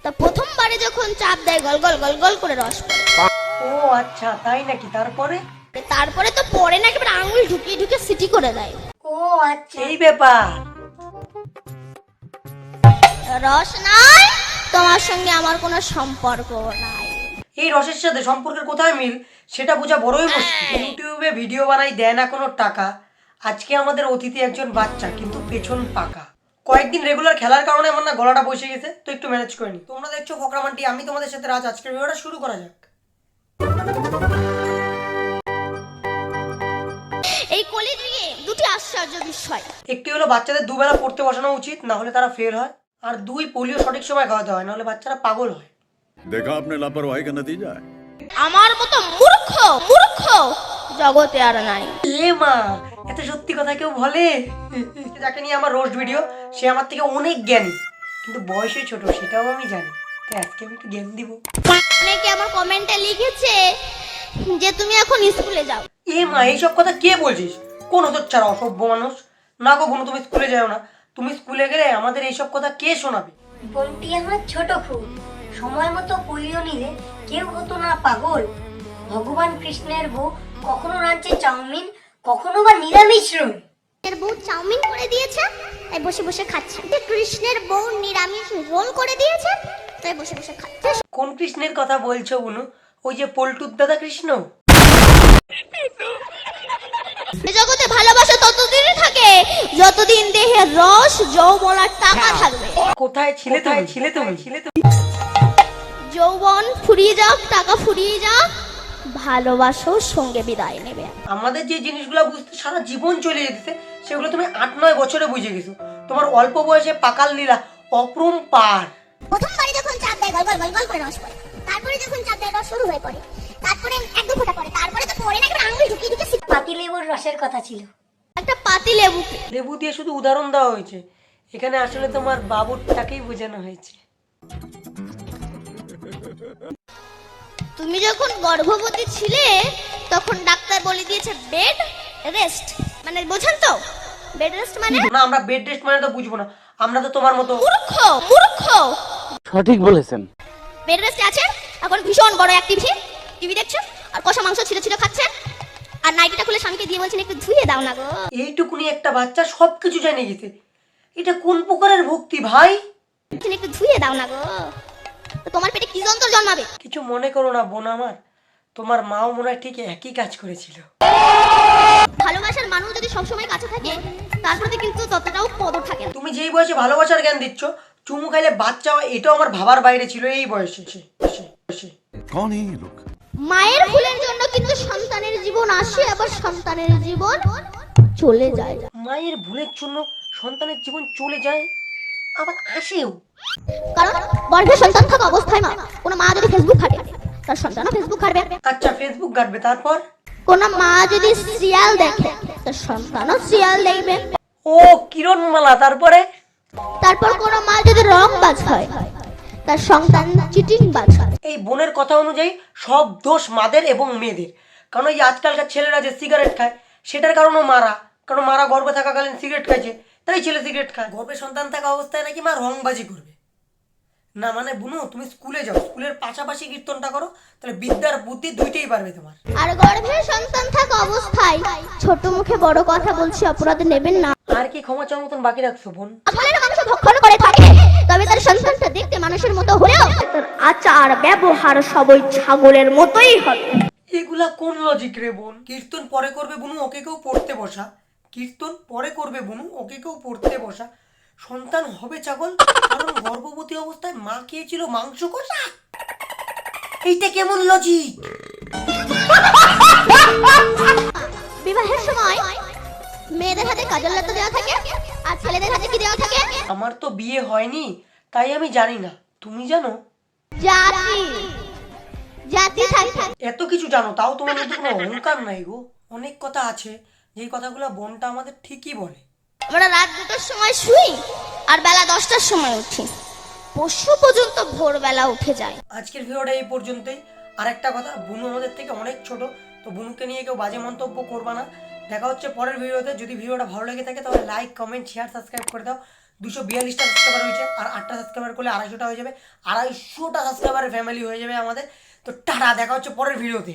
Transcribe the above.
তা প্রথমবারে যখন চাপ দেয় গল গল গল গল করে রস পড়ে। ও আচ্ছা, তাই নাকি? তারপরে তো পড়ে না, একেবারে আঙুল ঢুকিয়ে ঢুকিয়ে সিটি করে দেয়। ও আচ্ছা, এই ব্যাপার। রস নাই, তোমার সঙ্গে আমার কোনো সম্পর্ক নাই। এই রসের সাথে সম্পর্কের কোথায় মিল সেটা বোঝা বড়ই মুশকিল। ইউটিউবে ভিডিও বানাই, দেয় না কোনো টাকা। আজকে আমাদের অতিথি একজন বাচ্চা, কিন্তু পেছন পাকা। কয়েকদিন রেগুলার খেলার কারণে আমার না গলাটা বসে গেছে, তো একটু ম্যানেজ করে নি। তোমরা দেখছো ফকরামান্টি, আমি তোমাদের সাথে রাজ। আজকের ভিডিওটা শুরু করা যাক। এই কলিযুগে দুটি আশ্চর্য বিষয়। একটি হলো বাচ্চাদের দুবেলা পড়তে বসানো উচিত, না হলে তারা ফেল হয়। আর দুই, পোলিও সঠিক সময় খাওয়াতে হয়, নাহলে বাচ্চারা পাগল হয়। देखा आपने लापरवाही का नतीजा है। আমার মতো মূর্খ মূর্খ জগতে আর নাই। এ মা, এত সত্যি কথা কেউ বলে? যাকে নিয়ে আমার রোস্ট ভিডিও, সে আমার থেকে অনেক জ্ঞানী, কিন্তু বয়সে ছোট, সেটাও আমি জানি। তাই আজকে আমি একটু জ্ঞান দিব। অনেকে আমার কমেন্টে লিখেছে যে তুমি এখন স্কুলে যাও। এ মা, এইসব কথা কে বলছিস? কোন হতচ্ছাড়া অসভ্য মানুষ। না গো বোন, তুমি স্কুলে যাও না। তুমি স্কুলে গেলে আমাদের এইসব কথা কে শোনাবে? বোনটি আমার ছোট খুব, সময় মতো পোলিও নিলে কেউ হতো না পাগল। ভগবান কৃষ্ণের বউ কখনো রাঁধছে চাউমিন, কখনো বা নিরামিষ রোল। এর বউ চাউমিন করে দিয়েছে, তাই বসে বসে খাচ্ছে। কৃষ্ণের বউ নিরামিষ রোল করে দিয়েছে, তাই বসে বসে খাচ্ছে। কোন কৃষ্ণের কথা বলছো বুনু? ওই যে পল্টুর দাদা কৃষ্ণ? এই জগতে ভালোবাসা ততদিনই থাকে যতদিন দেহে রস যৌবন আর টাকা থাকবে। কোথায় ছিলে তুমি? যৌবন ফুরিয়ে যাক, টাকা ফুরিয়ে যাক, ভালোবাসাও সঙ্গে বিদায় নেবে। আমাদের যে জিনিসগুলো বুঝতে সারা জীবন চলে যেতেছে, সেগুলো তুমি 8-9 বছরে বুঝে গেছো। তোমার অল্প বয়সে পাকাল লীলা অপরম্পার। প্রথমবারে যখন চাপ দেয় গল গল গল গল করে রস পড়ে, তারপরে যখন চাপ দেয় রস শুরু হয়ে পড়ে, তারপরে এক দু ফোঁটা পড়ে, তারপরে তো পড়ে না, একেবারে আঙুল ঢুকিয়ে ঢুকিয়ে পাতিলেবুর রসের কথা ছিল। একটা পাতি লেবুকে লেবু দিয়ে শুধু উদাহরণ দেওয়া হয়েছে, এখানে আসলে তোমার বাবুরটাকেই বোঝানো হয়েছে। তুমি যখন গর্ভবতী ছিলে তখন ডাক্তার বলে দিয়েছে বেড রেস্ট, মানে বোঝেন তো বেড রেস্ট মানে? না, আমরা বেড রেস্ট মানে তো বুঝবো না। আমরা তো তোমার মতো মূর্খ মূর্খ। সঠিক বলেছেন। বেড রেস্টে আছেন, এখন ভীষণ বড় অ্যাক্টিভিটি, টিভি দেখছেন আর কষা মাংস ছিল ছিল খাচ্ছেন, আর নাইটিটা খুলে স্বামীকে দিয়ে বলছেন একটু ধুয়ে দাও না গো। এইটুকুনি একটা বাচ্চা সবকিছু জেনে গেছে। এটা কোন প্রকারের ভক্তি ভাই? একটু ধুয়ে দাও না গো, তো তোমার পেটে কি যন্ত্র জন্মাবে? কিছু মনে করো না বোন আমার, তোমার মাও মনে হয় ঠিক একই কাজ করেছিল। ভালোবাসার মানুষ যদি সবসময় কাছে থাকে তার প্রতি কিন্তু ততটাও কদর থাকে না। তুমি যেই বয়সে ভালোবাসার জ্ঞান দিচ্ছ, চুমু খাইলে বাচ্চা হয়, এটাও আমার ভাবার বাইরে ছিল এই বয়সে। कौन है ये लोग? মায়ের ভুলের জন্য কিন্তু সন্তানের জীবন আসে, আবার সন্তানের জীবন চলে যায়। মায়ের ভুলের জন্য সন্তানের জীবন চলে যায়, আবার আসেও। কারণ গর্ভে সন্তান থাকা অবস্থায় কোনো মা যদি ফেসবুক ঘাটে তার সন্তানও ফেসবুক ঘাটবে। আচ্ছা, ফেসবুক ঘাটবে, তারপর? কোনো মা যদি সিরিয়াল দেখে তার সন্তানও সিরিয়াল দেখবে। ও কিরণমালা, তারপরে? তারপর কোনো মা যদি রংবাজ হয় তার সন্তান চিটিংবাজ হয়। এই বোনের কথা অনুযায়ী সব দোষ মাদের এবং মেয়েদের। কারণ এই আজকালকার ছেলেরা যে সিগারেট খায়, সেটার কারণও মারা। কারণ মারা গর্ভে থাকাকালীন সিগারেট খাইছে, তাই ছেলে সিগারেট খায়। গর্ভে সন্তান থাকা অবস্থায় নাকি মা রংবাজি করবে না। মানে বুনু, তুমি স্কুলে যাও, স্কুলের পাশাপাশি কীর্তনটা করো, তাহলে বিদ্যার বুদ্ধি দুইটাই পারবে তোমার। আর গর্ভে সন্তান থাকা অবস্থায় ছোট মুখে বড় কথা বলছি অপরাধ নেবেন না। আর কি ক্ষমা চাওয়ার মতন বাকি রাখছো বোন? ছাগলের মাংস ভক্ষণ করে থাকে, তবে তার সন্তানটা দেখতে মানুষের মতো হলেও তার আচার ব্যবহার সবই ছাগলের মতোই হবে। এগুলা কোন লজিক রে বোন? কীর্তন পরে করবে বুনু, ওকে কেউ পড়তে বসা। কীর্তন পরে করবে বুনু, ওকে কেউ পড়তে বসা। সন্তান হবে ছাগল, কারণ গর্ভবতী অবস্থায় মা খেয়েছিল মাংস কষা। এইটা কেমন লজিক? বিবাহের সময় মেয়েদের হাতে কাজল লতা দেওয়া থাকে আর ছেলেদের হাতে কি দেওয়া থাকে? আমার তো বিয়ে হয়নি, তাই আমি জানি না। তুমি জানো? জাতি জাতি থাকে। এত কিছু জানো, তাও তোমার মধ্যে কোনো অহংকার নাই গো। অনেক কথা আছে, যেই কথাগুলো বোনটা আমাদের ঠিকই বলে। আমরা রাত 2টার সময় শুই আর বেলা 10টার সময় উঠি, পশু পর্যন্ত ভোরবেলা উঠে যায়। আজকের ভিডিওটা এই পর্যন্তই। আর একটা কথা, বুনু আমাদের থেকে অনেক ছোট, তো বুনুকে নিয়ে কেউ বাজে মন্তব্য করবা না। দেখা হচ্ছে পরের ভিডিওতে। যদি ভিডিওটা ভালো লেগে থাকে তাহলে লাইক, কমেন্ট, শেয়ার, সাবস্ক্রাইব করে দাও। 242টা সাবস্ক্রাইবার হয়েছে, আর 8টা সাবস্ক্রাইবার করলে 250টা হয়ে যাবে, 250টা সাবস্ক্রাইবারের ফ্যামিলি হয়ে যাবে আমাদের। তো টাটা, দেখা হচ্ছে পরের ভিডিওতে।